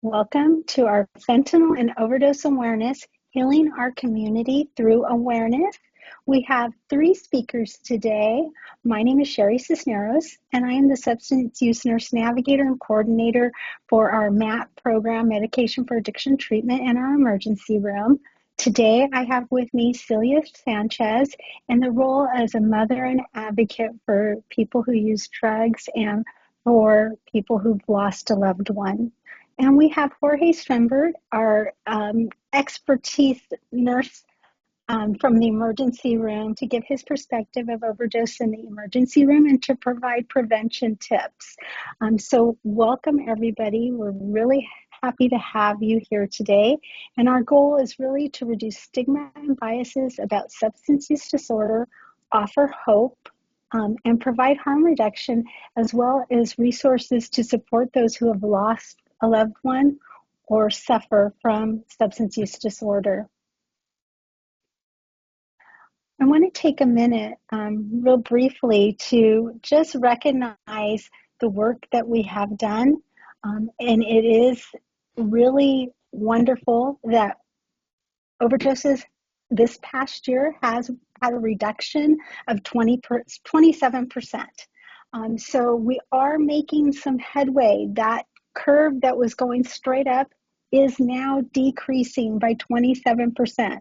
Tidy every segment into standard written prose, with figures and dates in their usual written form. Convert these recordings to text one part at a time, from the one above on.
Welcome to our Fentanyl and Overdose Awareness, Healing Our Community Through Awareness. We have three speakers today. My name is Sherrie Cisneros, and I am the Substance Use Nurse Navigator and Coordinator for our MAT program, Medication for Addiction Treatment, in our emergency room. Today, I have with me Celia Sanchez in the role as a mother and advocate for people who use drugs and for people who've lost a loved one. And we have Jorge Strembert, our expertise nurse from the emergency room, to give his perspective of overdose in the emergency room and to provide prevention tips. So welcome, everybody. We're really happy to have you here today. And our goal is really to reduce stigma and biases about substance use disorder, offer hope, and provide harm reduction, as well as resources to support those who have lost a loved one or suffer from substance use disorder. I want to take a minute real briefly to just recognize the work that we have done. And it is really wonderful that overdoses this past year has had a reduction of 27%. So we are making some headway. That curve that was going straight up is now decreasing by 27%.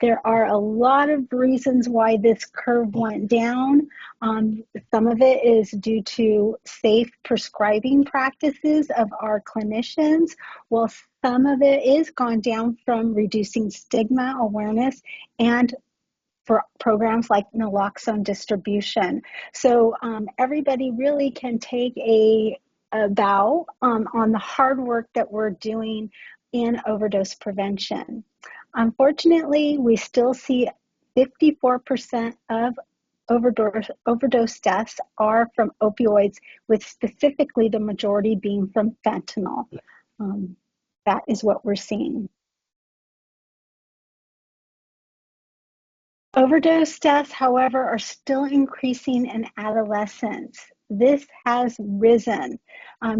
There are a lot of reasons why this curve went down. Some of it is due to safe prescribing practices of our clinicians, while some of it is gone down from reducing stigma awareness and for programs like Naloxone distribution. So everybody really can take a bow on the hard work that we're doing in overdose prevention. Unfortunately, we still see 54% of overdose deaths are from opioids, with specifically the majority being from fentanyl. That is what we're seeing. Overdose deaths, however, are still increasing in adolescents. This has risen.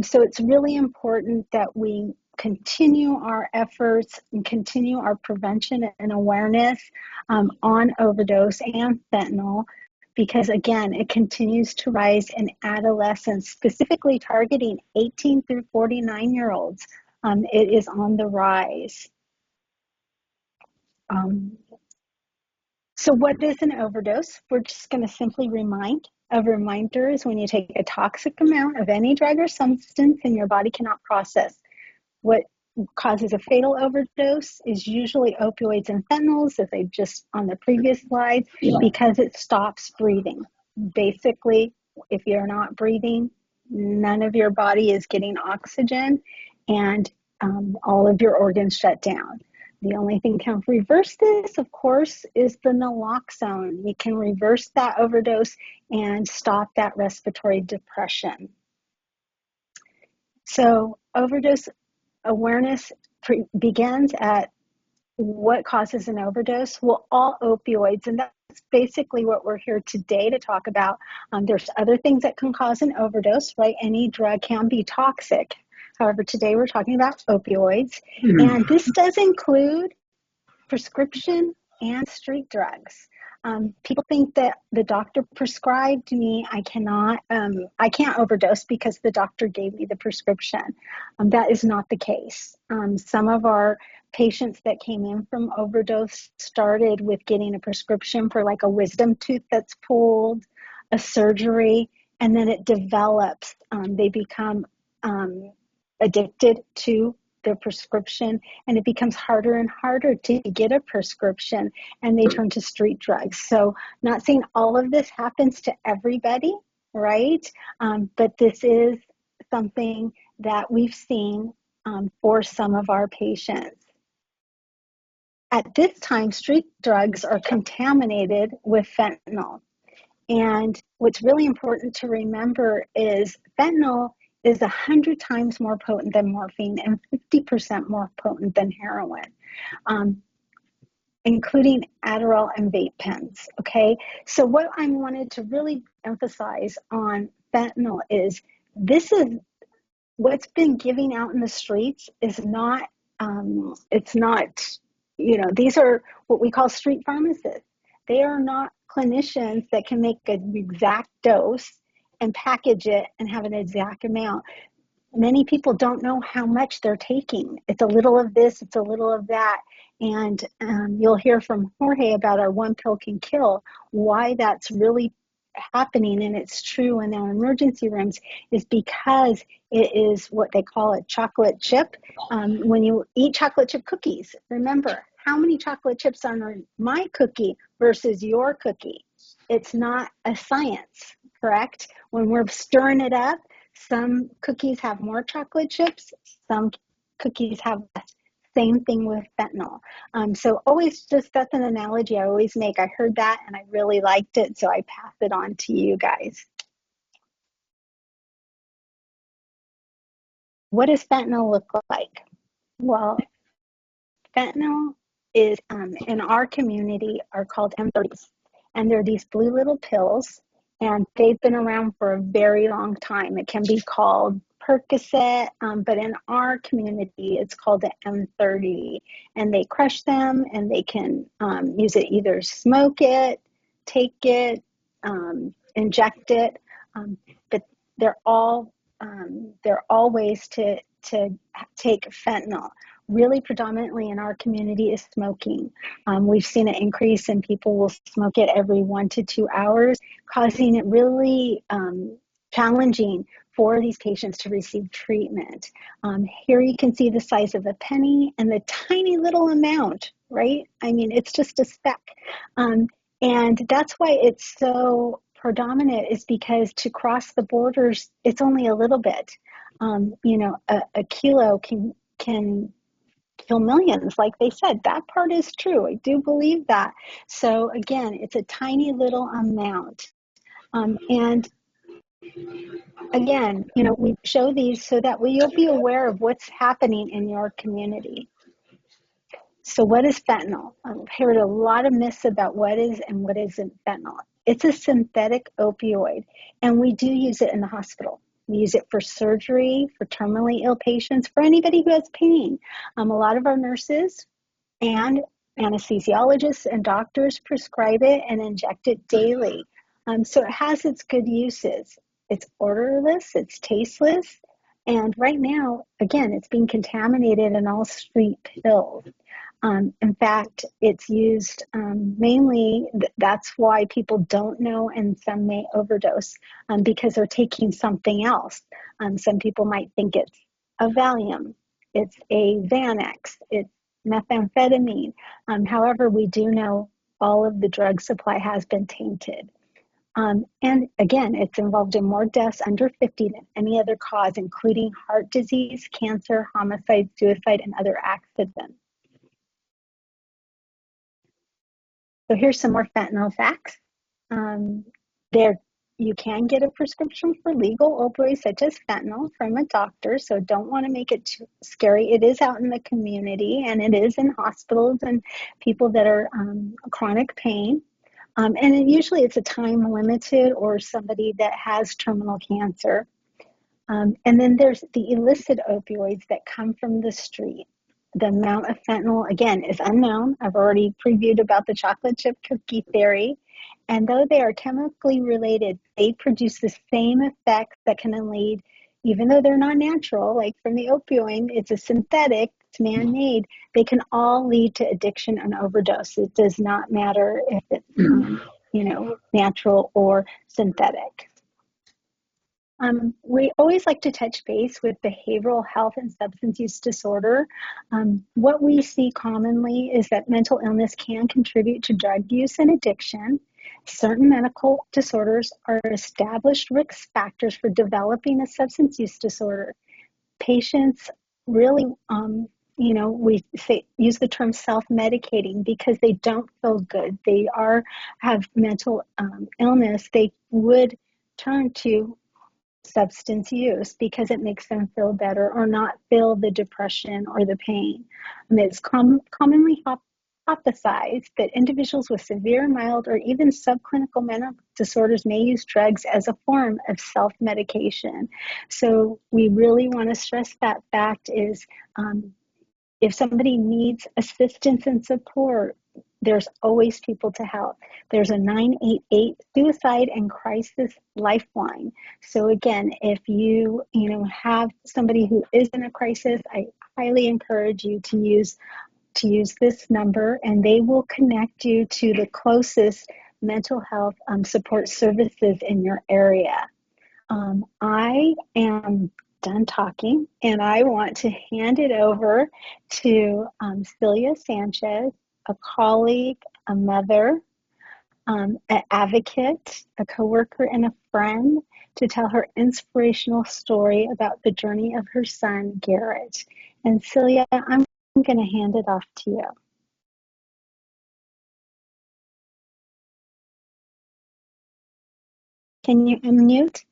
So it's really important that we continue our efforts and continue our prevention and awareness on overdose and fentanyl, because again, it continues to rise in adolescents, specifically targeting 18 through 49-year-olds. It is on the rise. So what is an overdose? We're just going to simply remind. A reminder is when you take a toxic amount of any drug or substance and your body cannot process. What causes a fatal overdose is usually opioids and phenols, as I just on the previous slide, because it stops breathing. Basically, if you're not breathing, none of your body is getting oxygen, and all of your organs shut down. The only thing can reverse this, of course, is the naloxone. We can reverse that overdose and stop that respiratory depression. So overdose awareness begins at what causes an overdose. Well, all opioids, and that's basically what we're here today to talk about. There's other things that can cause an overdose, right? Any drug can be toxic. However, today we're talking about opioids, and this does include prescription and street drugs. People think that the doctor prescribed me, I can't overdose because the doctor gave me the prescription. That is not the case. Some of our patients that came in from overdose started with getting a prescription for like a wisdom tooth that's pulled, a surgery, and then it develops. They become addicted to their prescription, and it becomes harder and harder to get a prescription, and they turn to street drugs. So not saying all of this happens to everybody, right? But this is something that we've seen for some of our patients. At this time, street drugs are contaminated with fentanyl. And what's really important to remember is fentanyl is 100 times more potent than morphine and 50% more potent than heroin, including Adderall and vape pens, okay? So what I wanted to really emphasize on fentanyl is this is what's been giving out in the streets is not, it's not, these are what we call street pharmacists. They are not clinicians that can make an exact dose and package it and have an exact amount. Many people don't know how much they're taking. It's a little of this, it's a little of that. And you'll hear from Jorge about our one pill can kill, why that's really happening, and it's true in our emergency rooms, is because it is what they call a chocolate chip. When you eat chocolate chip cookies, remember how many chocolate chips are on my cookie versus your cookie. It's not a science, correct? When we're stirring it up, some cookies have more chocolate chips, some cookies have less. Same thing with fentanyl. So always, just that's an analogy I always make. I heard that and I really liked it, so I pass it on to you guys. What does fentanyl look like? Well, fentanyl is, in our community, are called M30s. And they're these blue little pills, and they've been around for a very long time. It can be called Percocet, but in our community, it's called the M30. And they crush them, and they can use it, either smoke it, take it, inject it. But they're all ways to take fentanyl. Really predominantly in our community is smoking. We've seen an increase in people will smoke it every 1 to 2 hours, causing it really challenging for these patients to receive treatment. Here you can see the size of a penny and the tiny little amount, right? I mean, it's just a speck. And that's why it's so predominant, is because to cross the borders, it's only a little bit. A kilo can kill millions, like they said. That part is true. I do believe that. So again, it's a tiny little amount. And again, we show these so that you'll be aware of what's happening in your community. So what is fentanyl? I've heard a lot of myths about what is and what isn't fentanyl. It's a synthetic opioid, and we do use it in the hospital. We use it for surgery, for terminally ill patients, for anybody who has pain. A lot of our nurses and anesthesiologists and doctors prescribe it and inject it daily. So it has its good uses. It's odorless, it's tasteless, and right now, again, it's being contaminated in all street pills. In fact, it's used mainly, that's why people don't know, and some may overdose because they're taking something else. Some people might think it's a Valium, it's a Xanax, it's methamphetamine. However, we do know all of the drug supply has been tainted. And again, it's involved in more deaths under 50 than any other cause, including heart disease, cancer, homicide, suicide, and other accidents. So here's some more fentanyl facts. There, you can get a prescription for legal opioids such as fentanyl from a doctor, so don't want to make it too scary. It is out in the community, and it is in hospitals and people that are chronic pain. And usually it's a time limited or somebody that has terminal cancer. And then there's the illicit opioids that come from the street. The amount of fentanyl, again, is unknown. I've already previewed about the chocolate chip cookie theory. And though they are chemically related, they produce the same effects that can lead, even though they're not natural, like from the opioid, it's a synthetic, it's man-made, they can all lead to addiction and overdose. It does not matter if it's, natural or synthetic. We always like to touch base with behavioral health and substance use disorder. What we see commonly is that mental illness can contribute to drug use and addiction. Certain medical disorders are established risk factors for developing a substance use disorder. Patients really, we use the term self-medicating because they don't feel good. They have mental illness. They would turn to substance use because it makes them feel better or not feel the depression or the pain. And it's commonly hypothesized that individuals with severe, mild, or even subclinical mental disorders may use drugs as a form of self-medication. So we really want to stress that fact is if somebody needs assistance and support, there's always people to help. There's a 988 suicide and crisis lifeline. So again, if you have somebody who is in a crisis, I highly encourage you to use this number, and they will connect you to the closest mental health support services in your area. I am done talking, and I want to hand it over to Celia Sanchez, a colleague, a mother, an advocate, a coworker, and a friend, to tell her inspirational story about the journey of her son, Garrett. And Celia, I'm going to hand it off to you. Can you unmute?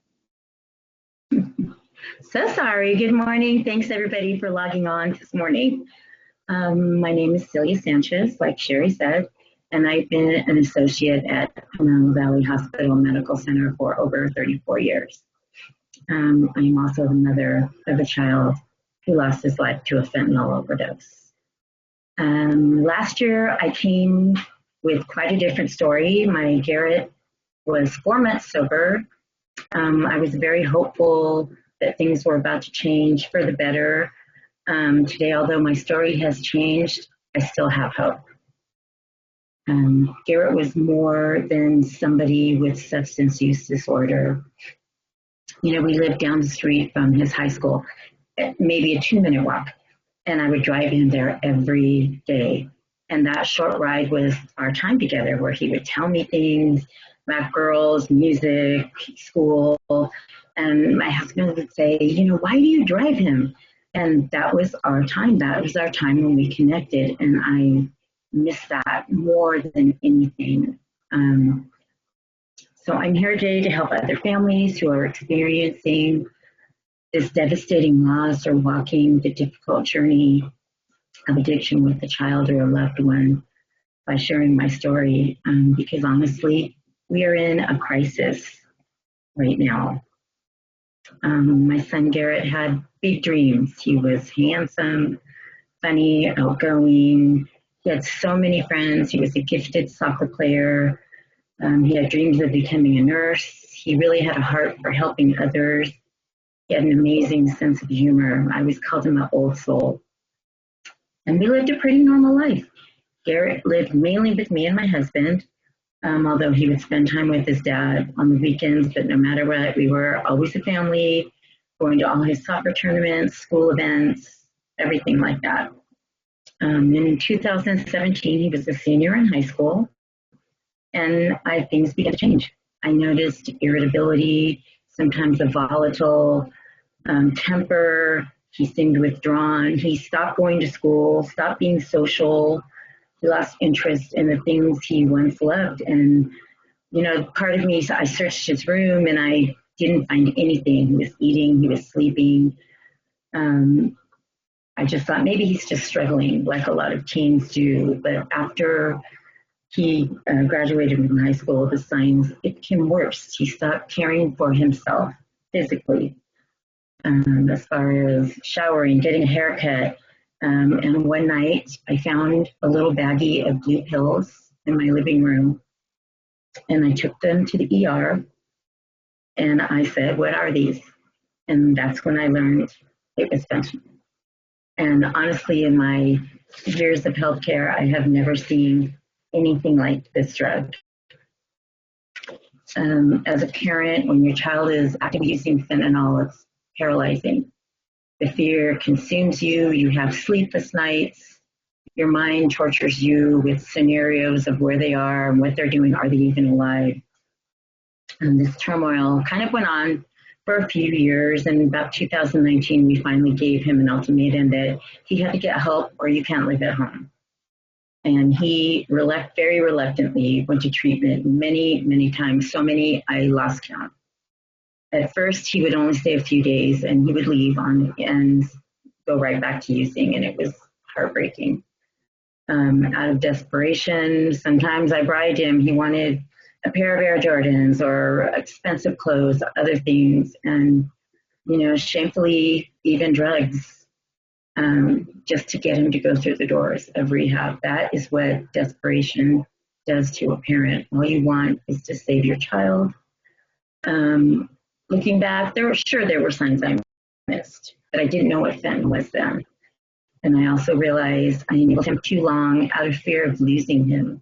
So sorry. Good morning. Thanks everybody for logging on this morning. My name is Celia Sanchez, like Sherrie said, and I've been an associate at Pomona Valley Hospital Medical Center for over 34 years. I'm also the mother of a child who lost his life to a fentanyl overdose. Last year, I came with quite a different story. My Garrett was 4 months sober. I was very hopeful that things were about to change for the better. Today, although my story has changed, I still have hope. Garrett was more than somebody with substance use disorder. We lived down the street from his high school, maybe a 2-minute walk, and I would drive him there every day. And that short ride was our time together, where he would tell me things about girls, music, school, and my husband would say, why do you drive him? And that was our time. That was our time when we connected, and I miss that more than anything. So I'm here today to help other families who are experiencing this devastating loss or walking the difficult journey of addiction with a child or a loved one by sharing my story, because honestly, we are in a crisis right now. My son Garrett had big dreams. He was handsome, funny, outgoing. He had so many friends. He was a gifted soccer player. He had dreams of becoming a nurse. He really had a heart for helping others. He had an amazing sense of humor. I always called him an old soul. And we lived a pretty normal life. Garrett lived mainly with me and my husband, although he would spend time with his dad on the weekends. But no matter what, we were always a family, going to all his soccer tournaments, school events, everything like that. In 2017, he was a senior in high school, and things began to change. I noticed irritability, sometimes a volatile temper. He seemed withdrawn. He stopped going to school, stopped being social. He lost interest in the things he once loved. And, part of me, I searched his room and I didn't find anything. He was eating, he was sleeping. I just thought maybe he's just struggling like a lot of teens do. But after he graduated from high school, the signs, it became worse. He stopped caring for himself physically, as far as showering, getting a haircut. And one night I found a little baggie of blue pills in my living room, and I took them to the ER and I said, "What are these?" And that's when I learned it was fentanyl. And honestly, in my years of healthcare, I have never seen anything like this drug. As a parent, when your child is actively using fentanyl, it's paralyzing. The fear consumes you. You have sleepless nights. Your mind tortures you with scenarios of where they are and what they're doing. Are they even alive? And this turmoil kind of went on for a few years. And about 2019, we finally gave him an ultimatum that he had to get help or you can't live at home. And he very reluctantly went to treatment many, many times, so many I lost count. At first, he would only stay a few days and he would leave and go right back to using, and it was heartbreaking. Out of desperation, sometimes I bribed him. He wanted a pair of Air Jordans or expensive clothes, other things, and shamefully, even drugs, just to get him to go through the doors of rehab. That is what desperation does to a parent. All you want is to save your child. Looking back, there were signs I missed, but I didn't know what fentanyl was then. And I also realized I enabled him too long out of fear of losing him.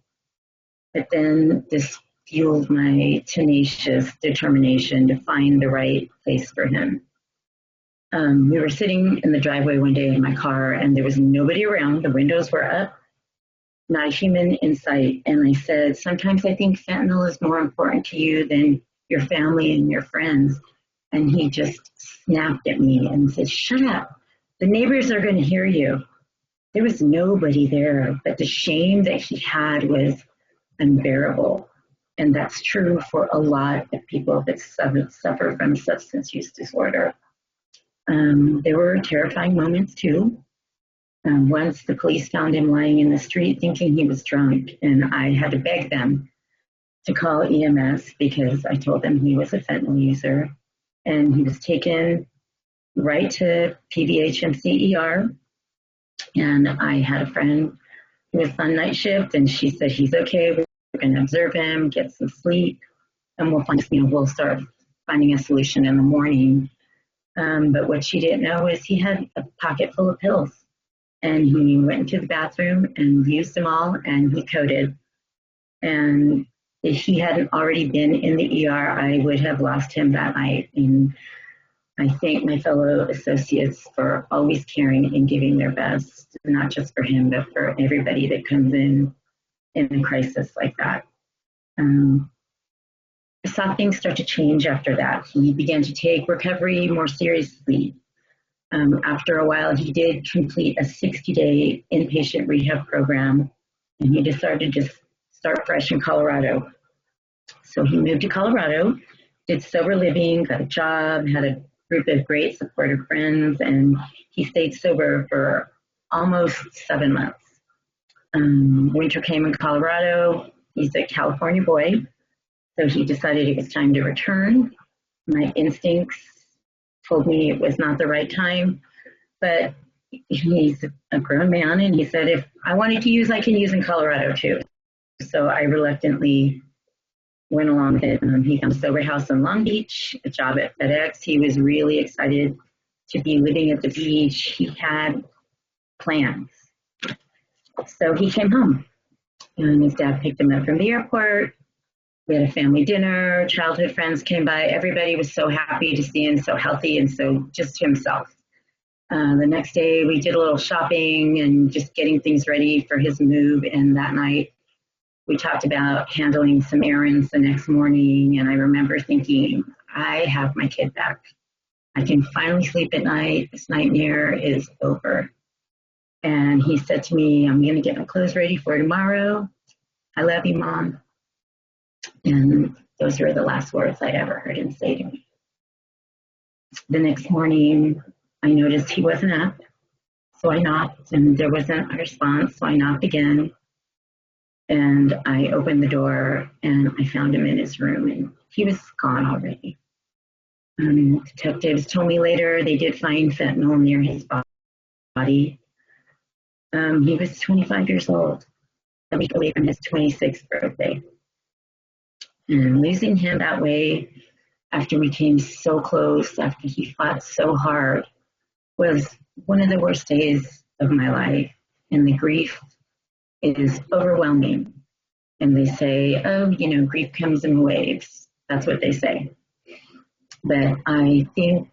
But then this fueled my tenacious determination to find the right place for him. We were sitting in the driveway one day in my car, and there was nobody around. The windows were up, not a human in sight. And I said, sometimes I think fentanyl is more important to you than your family and your friends. And he just snapped at me and said, shut up. The neighbors are going to hear you. There was nobody there, but the shame that he had was unbearable. And that's true for a lot of people that suffer from substance use disorder. There were terrifying moments too. Once the police found him lying in the street thinking he was drunk, and I had to beg them to call EMS because I told them he was a fentanyl user. And he was taken right to PVHMC ER. And I had a friend who was on night shift, and she said, he's okay. We're going to observe him, get some sleep, and we'll start finding a solution in the morning. But what she didn't know is he had a pocket full of pills, and he went into the bathroom and used them all, and he coded. And if he hadn't already been in the ER, I would have lost him that night. And I thank my fellow associates for always caring and giving their best, not just for him, but for everybody that comes in a crisis like that. I saw things start to change after that. He began to take recovery more seriously. After a while, he did complete a 60-day inpatient rehab program, and he decided to start fresh in Colorado. So he moved to Colorado, did sober living, got a job, had a group of great supportive friends, and he stayed sober for almost 7 months. Winter came in Colorado. He's a California boy, so he decided it was time to return. My instincts told me it was not the right time, but he's a grown man, and he said, if I wanted to use, I can use in Colorado too. So I reluctantly went along with it. He found a sober house in Long Beach, a job at FedEx. He was really excited to be living at the beach. He had plans. So he came home, and his dad picked him up from the airport. We had a family dinner, childhood friends came by. Everybody was so happy to see him, so healthy and so just himself. The next day we did a little shopping and just getting things ready for his move. And that night we talked about handling some errands the next morning. And I remember thinking, I have my kid back. I can finally sleep at night. This nightmare is over. And he said to me, I'm going to get my clothes ready for tomorrow. I love you, Mom. And those were the last words I ever heard him say to me. The next morning, I noticed he wasn't up. So I knocked, and there wasn't a response. So I knocked again. And I opened the door, and I found him in his room, and he was gone already. Detectives told me later they did find fentanyl near his body. He was 25 years old, a week away from his 26th birthday. And losing him that way, after we came so close, after he fought so hard, was one of the worst days of my life. And the grief is overwhelming. And they say, oh, grief comes in waves. That's what they say. But I think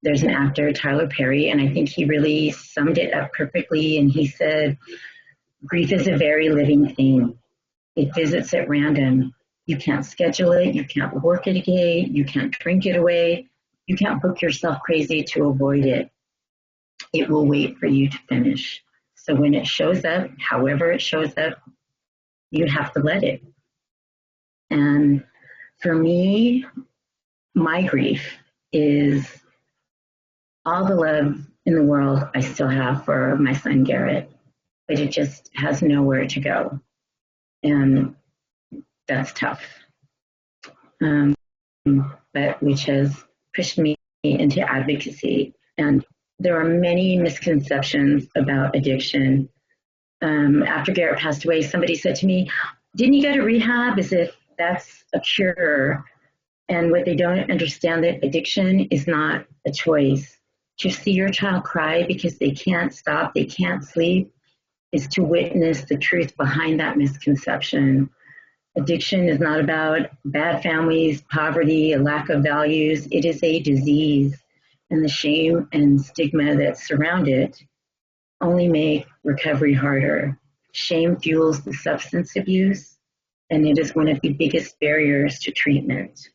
there's an actor, Tyler Perry, and I think he really summed it up perfectly. And he said, grief is a very living thing. It visits at random. You can't schedule it. You can't work it away. You can't drink it away. You can't book yourself crazy to avoid it. It will wait for you to finish. So when it shows up, however it shows up, you have to let it. And for me, my grief is all the love in the world I still have for my son, Garrett. but it just has nowhere to go. And that's tough. But which has pushed me into advocacy. And there are many misconceptions about addiction. After Garrett passed away, somebody said to me, "Didn't you go to rehab?" As if that's a cure. And what they don't understand, that addiction is not a choice. To see your child cry because they can't stop, they can't sleep, is to witness the truth behind that misconception. Addiction is not about bad families, poverty, a lack of values. It is a disease, and the shame and stigma that surround it only make recovery harder. Shame fuels the substance abuse, and it is one of the biggest barriers to treatment.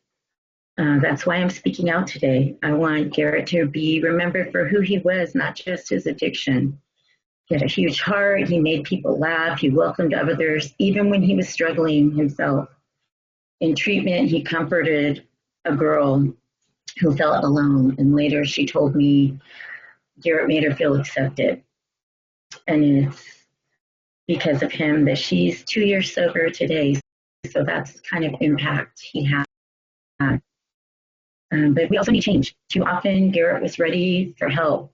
That's why I'm speaking out today. I want Garrett to be remembered for who he was, not just his addiction. He had a huge heart. He made people laugh. He welcomed others, even when he was struggling himself. In treatment, he comforted a girl who felt alone. And later she told me Garrett made her feel accepted. And it's because of him that she's 2 years sober today. So that's the kind of impact he had. But we also need change. Too often, Garrett was ready for help.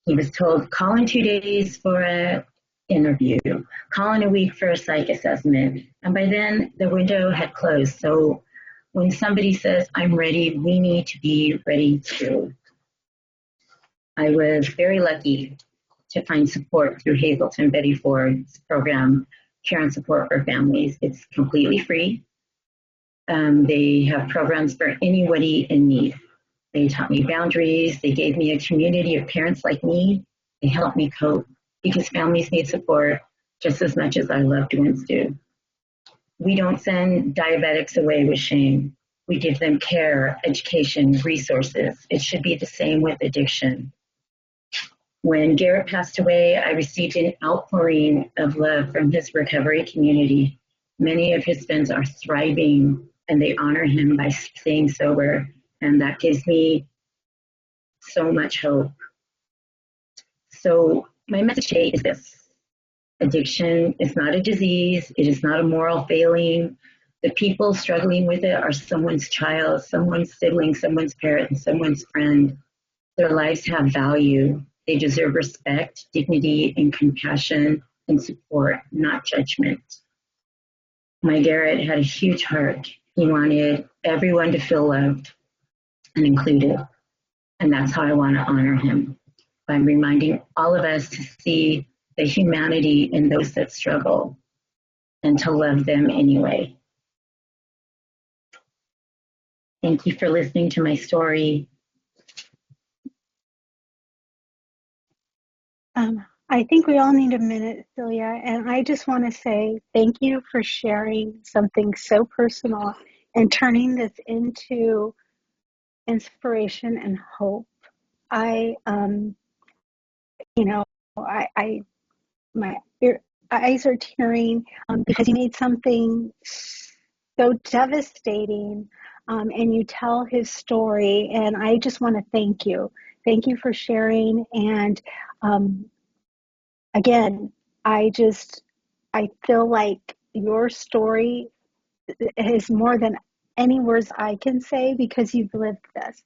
He was told, call in 2 days for an interview, call in a week for a psych assessment. And by then, the window had closed. So when somebody says, I'm ready, we need to be ready too. I was very lucky to find support through Hazelton Betty Ford's program, Care and Support for Families. It's completely free. They have programs for anybody in need. They taught me boundaries. They gave me a community of parents like me. They helped me cope because families need support just as much as our loved ones do. We don't send diabetics away with shame. We give them care, education, resources. It should be the same with addiction. When Garrett passed away, I received an outpouring of love from his recovery community. Many of his friends are thriving, and they honor him by staying sober. And that gives me so much hope. So my message today is this. Addiction is not a disease. It is not a moral failing. The people struggling with it are someone's child, someone's sibling, someone's parent, someone's friend. Their lives have value. They deserve respect, dignity, and compassion and support, not judgment. My Garrett had a huge heart. He wanted everyone to feel loved and included. And that's how I want to honor him, by reminding all of us to see the humanity in those that struggle and to love them anyway. Thank you for listening to my story. I think we all need a minute, Celia, and I just want to say thank you for sharing something so personal and turning this into inspiration and hope. I, my eyes are tearing because you made something so devastating, and you tell his story, and I just want to thank you. Thank you for sharing, and again, I feel like your story is more than any words I can say because you've lived this.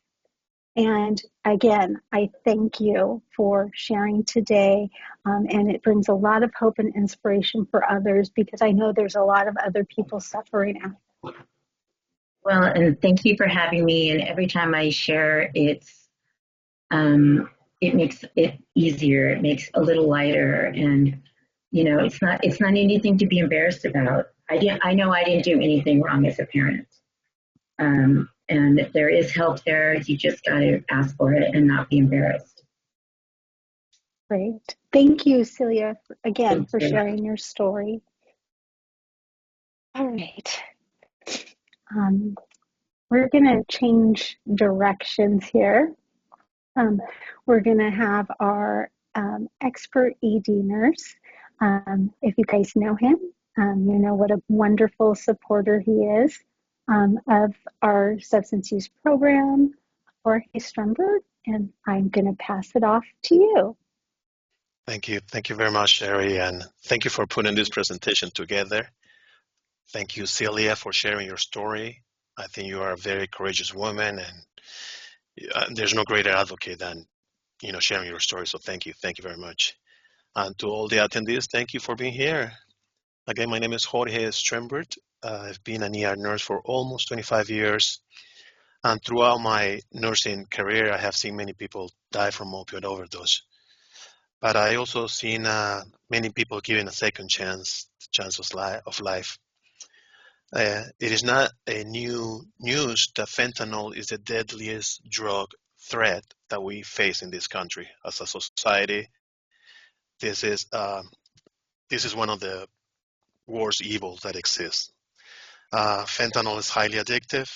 And again, I thank you for sharing today. And it brings a lot of hope and inspiration for others because I know there's a lot of other people suffering out. Well, and thank you for having me. And every time I share, it makes it easier. It makes it a little lighter. And, it's not anything to be embarrassed about. I know I didn't do anything wrong as a parent. And if there is help there, you just got to ask for it and not be embarrassed. Great. Thank you, Celia, again, for sharing your story. All right. We're going to change directions here. We're going to have our expert ED nurse. If you guys know him, you know what a wonderful supporter he is of our substance use program, Jorge Strembert, and I'm going to pass it off to you. Thank you very much, Sherrie, and thank you for putting this presentation together. Thank you, Celia, for sharing your story. I think you are a very courageous woman, and there's no greater advocate than sharing your story. So thank you very much. And to all the attendees, thank you for being here. Again, my name is Jorge Strembert. I've been an ER nurse for almost 25 years, and throughout my nursing career, I have seen many people die from opioid overdose. But I also seen many people given a second chance of life. It is not a new news that fentanyl is the deadliest drug threat that we face in this country as a society. This is uh, this is one of the worst evils that exists. Fentanyl is highly addictive.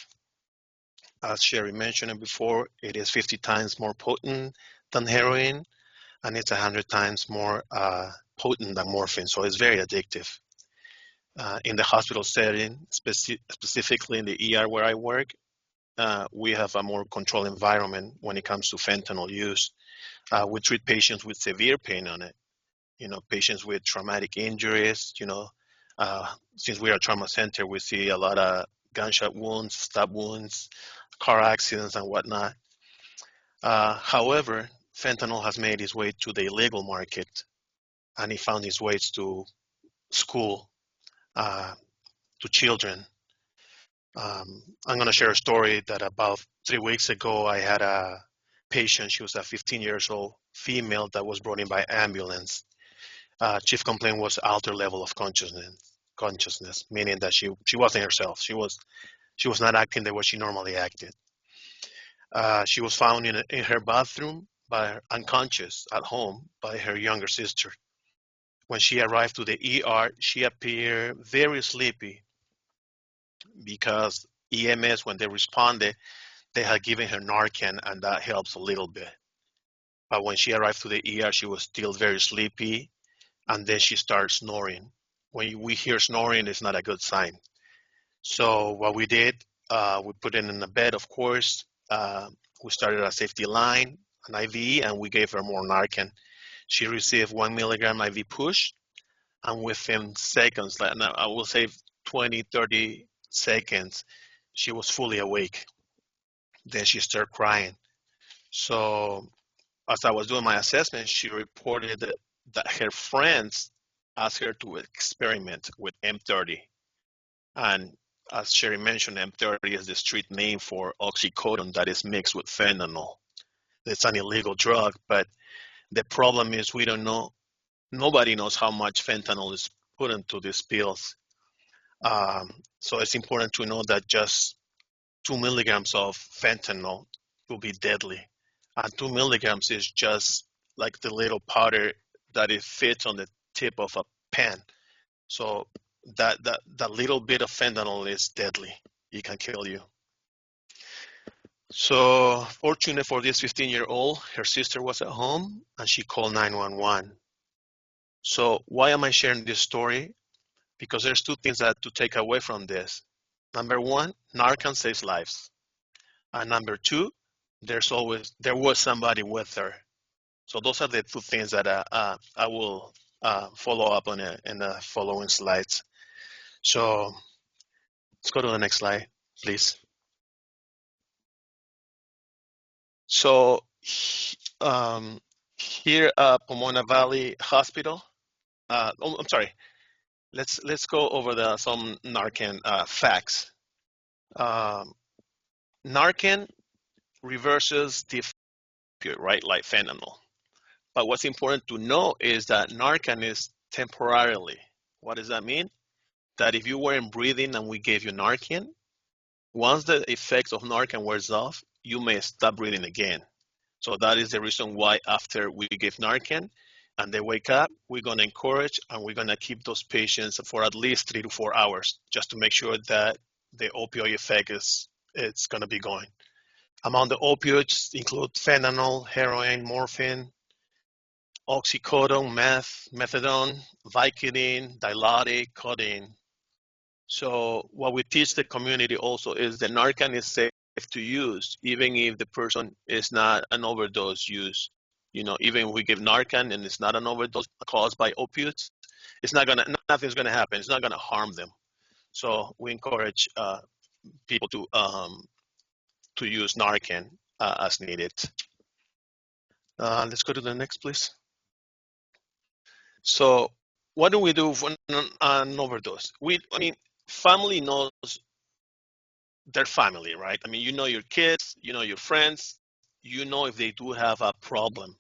As Sherrie mentioned it before, it is 50 times more potent than heroin, and it's 100 times more potent than morphine. So it's very addictive. In the hospital setting, specifically in the ER where I work, we have a more controlled environment when it comes to fentanyl use. We treat patients with severe pain on it. Patients with traumatic injuries. Since we are a trauma center, we see a lot of gunshot wounds, stab wounds, car accidents, and whatnot. However, fentanyl has made its way to the illegal market, and it found its ways to school, to children. I'm going to share a story that about 3 weeks ago, I had a patient. She was a 15 years old female that was brought in by ambulance. Chief complaint was altered level of consciousness, meaning that she wasn't herself. She was not acting the way she normally acted. She was found in her bathroom unconscious at home by her younger sister. When she arrived to the ER, she appeared very sleepy because EMS, when they responded, they had given her Narcan, and that helps a little bit. But when she arrived to the ER, she was still very sleepy, and then she started snoring. When we hear snoring, it's not a good sign. So what we did, we put her in the bed, of course. We started a safety line, an IV, and we gave her more Narcan. She received 1 milligram IV push, and within seconds, like I will say 20, 30 seconds, she was fully awake. Then she started crying. So as I was doing my assessment, she reported that her friends asked her to experiment with M30. And as Sherrie mentioned, M30 is the street name for oxycodone that is mixed with fentanyl. It's an illegal drug, but the problem is we don't know, nobody knows how much fentanyl is put into these pills. So it's important to know that just 2 milligrams of fentanyl will be deadly. And 2 milligrams is just like the little powder that it fits on the tip of a pen. So that little bit of fentanyl is deadly. It can kill you. So fortunate for this 15-year-old, her sister was at home and she called 911. So why am I sharing this story? Because there's two things that to take away from this. Number one, Narcan saves lives. And number two, there was somebody with her. So those are the two things that I will follow up on in the following slides. So let's go to the next slide, please. So here at Pomona Valley Hospital, I'm sorry. Let's go over some Narcan facts. Narcan reverses the opioid, right, like fentanyl. But what's important to know is that Narcan is temporarily. What does that mean? That if you weren't breathing and we gave you Narcan, once the effects of Narcan wears off, you may stop breathing again. So that is the reason why after we give Narcan and they wake up, we're going to encourage and we're going to keep those patients for at least 3 to 4 hours just to make sure that the opioid effect it's going to be going. Among the opioids include fentanyl, heroin, morphine, oxycodone, methadone, Vicodin, Dilaudid, codeine. So what we teach the community also is that Narcan is safe to use, even if the person is not an overdose use. Even if we give Narcan and it's not an overdose caused by opiates, nothing's gonna happen. It's not gonna harm them. So we encourage people to use Narcan as needed. Let's go to the next, please. So what do we do for an overdose? Family knows their family, right? You know your kids, you know your friends, you know if they do have a problem.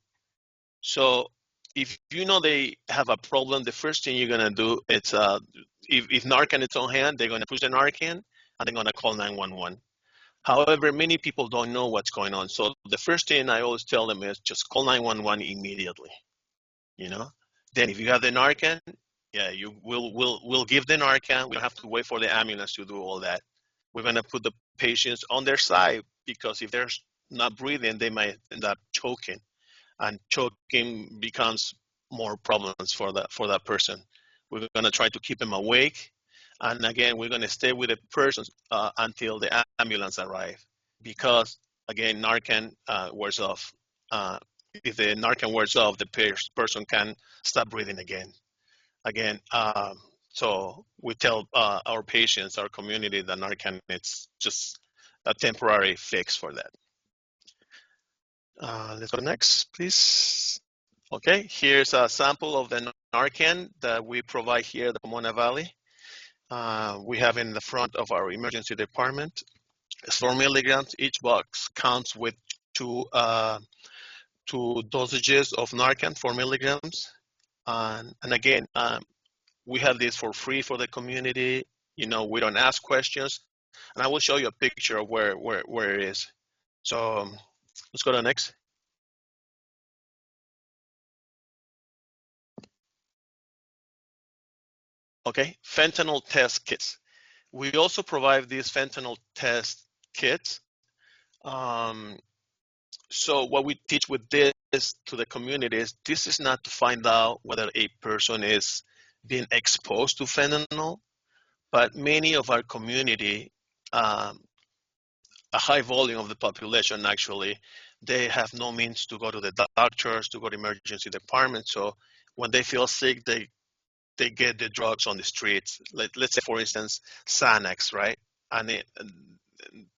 So if you know they have a problem, the first thing you're gonna do is if Narcan is on hand, they're gonna push the Narcan and they're gonna call 911. However, many people don't know what's going on. So the first thing I always tell them is just call 911 immediately. Then if you have the Narcan, yeah, we'll give the Narcan. We don't have to wait for the ambulance to do all that. We're gonna put the patients on their side, because if they're not breathing, they might end up choking, and choking becomes more problems for that person. We're gonna try to keep them awake, and again, we're gonna stay with the person until the ambulance arrives, because again, Narcan wears off. If the Narcan wears off, the person can stop breathing again. So we tell our patients, our community, that Narcan, it's just a temporary fix for that. Let's go next, please. Okay, here's a sample of the Narcan that we provide here at the Pomona Valley. We have in the front of our emergency department. It's 4 milligrams. Each box comes with two dosages of Narcan, 4 milligrams. And again, we have this for free for the community. We don't ask questions. And I will show you a picture of where it is. So let's go to the next. Okay, fentanyl test kits. We also provide these fentanyl test kits. So what we teach with this to the community is, this is not to find out whether a person is being exposed to fentanyl, but many of our community, a high volume of the population actually, they have no means to go to the doctors, to go to emergency departments. So when they feel sick, they get the drugs on the streets. Let's say, for instance, Xanax, right? And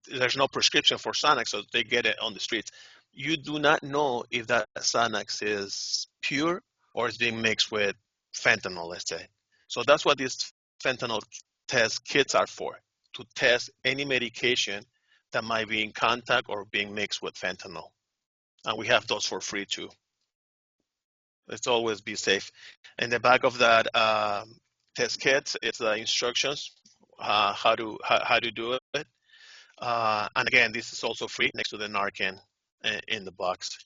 there's no prescription for Xanax, so they get it on the streets. You do not know if that Xanax is pure or is being mixed with fentanyl, let's say. So that's what these fentanyl test kits are for, to test any medication that might be in contact or being mixed with fentanyl. And we have those for free too. Let's always be safe. In the back of that test kit, it's the instructions how to do it. And again, this is also free next to the Narcan in the box.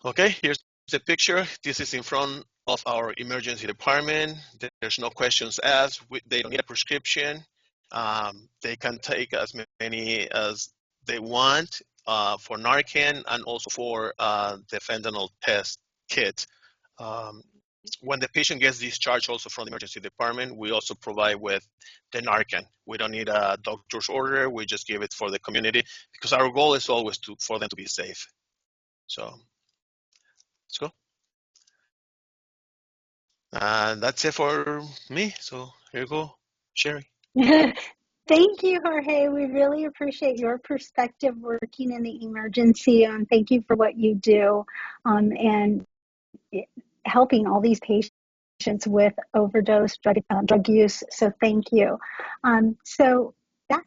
Okay, here's the picture. This is in front of our emergency department. There's no questions asked. They don't need a prescription. They can take as many as they want for Narcan, and also for the fentanyl test kit. When the patient gets discharged also from the emergency department, we also provide with the Narcan. We don't need a doctor's order. We just give it for the community, because our goal is always for them to be safe. So let's go. That's it for me. So here you go, Sherrie. Thank you, Jorge. We really appreciate your perspective working in the emergency, and thank you for what you do, and helping all these patients with overdose drug use. So thank you. So that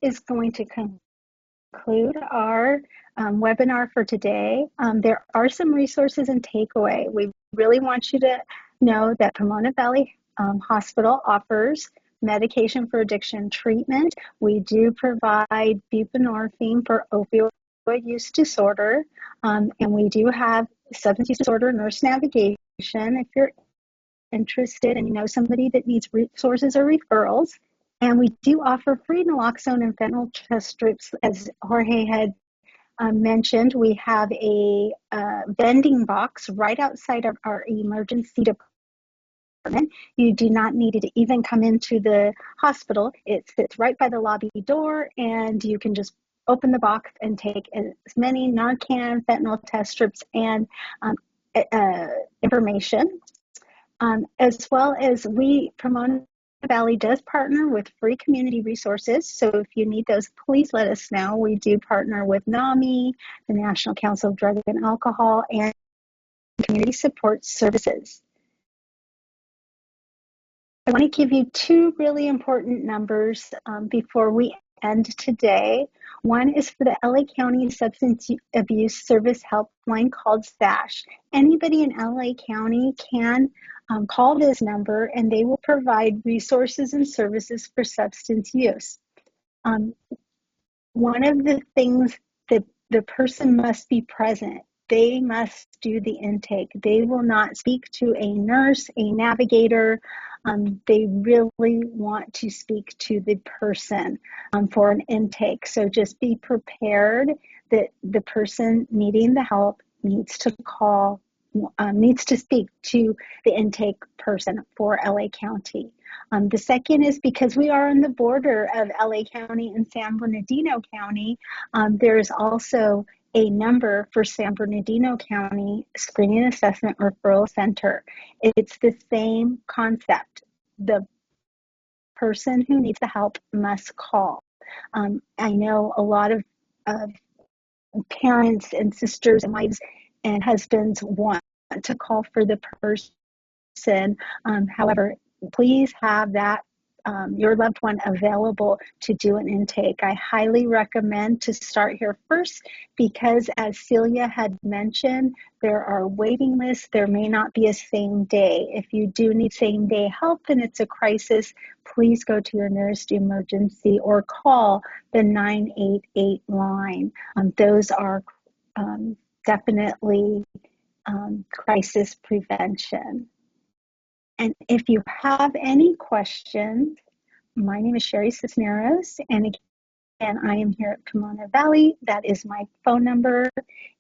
is going to conclude our webinar for today. There are some resources and takeaway. We really want you to know that Pomona Valley Hospital offers medication for addiction treatment. We do provide buprenorphine for opioid use disorder, and we do have substance use disorder nurse navigation. If you're interested and you know somebody that needs resources or referrals. And we do offer free Naloxone and fentanyl test strips. As Jorge had mentioned, we have a vending box right outside of our emergency department. You do not need to even come into the hospital. It sits right by the lobby door, and you can just open the box and take as many Narcan, fentanyl test strips, and information. As well as Pomona Valley does partner with free community resources. So if you need those, please let us know. We do partner with NAMI, the National Council of Drug and Alcohol, and community support services. I want to give you two really important numbers before we end today. One is for the LA County Substance Abuse Service Helpline called SASH. Anybody in LA County can call this number and they will provide resources and services for substance use. One of the things that the person must be present. They must do the intake. They will not speak to a nurse, a navigator. They really want to speak to the person for an intake. So just be prepared that the person needing the help needs to speak to the intake person for LA County. The second is because we are on the border of LA County and San Bernardino County, there's also a number for San Bernardino County Screening Assessment Referral Center. It's the same concept. The person who needs the help must call. I know a lot of parents and sisters and wives and husbands want to call for the person. However, please have that your loved one available to do an intake. I highly recommend to start here first because, as Celia had mentioned, there are waiting lists. There may not be a same day. If you do need same day help and it's a crisis, please go to your nearest emergency or call the 988 line. Those are definitely crisis prevention. And if you have any questions, my name is Sherrie Cisneros, and again, I am here at Pomona Valley. That is my phone number,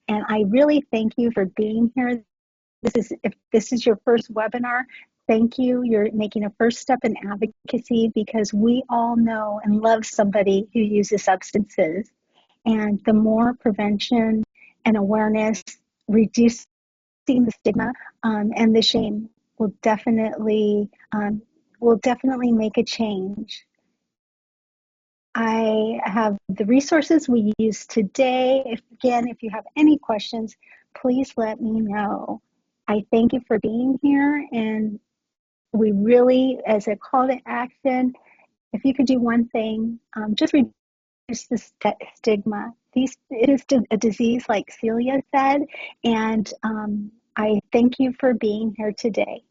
and I really thank you for being here. If this is your first webinar, thank you. You're making a first step in advocacy because we all know and love somebody who uses substances. And the more prevention and awareness, reducing the stigma and the shame will definitely make a change. I have the resources we use today. If you have any questions, please let me know. I thank you for being here, and we really, as a call to action, if you could do one thing, just reduce the stigma. It is a disease, like Celia said, and I thank you for being here today.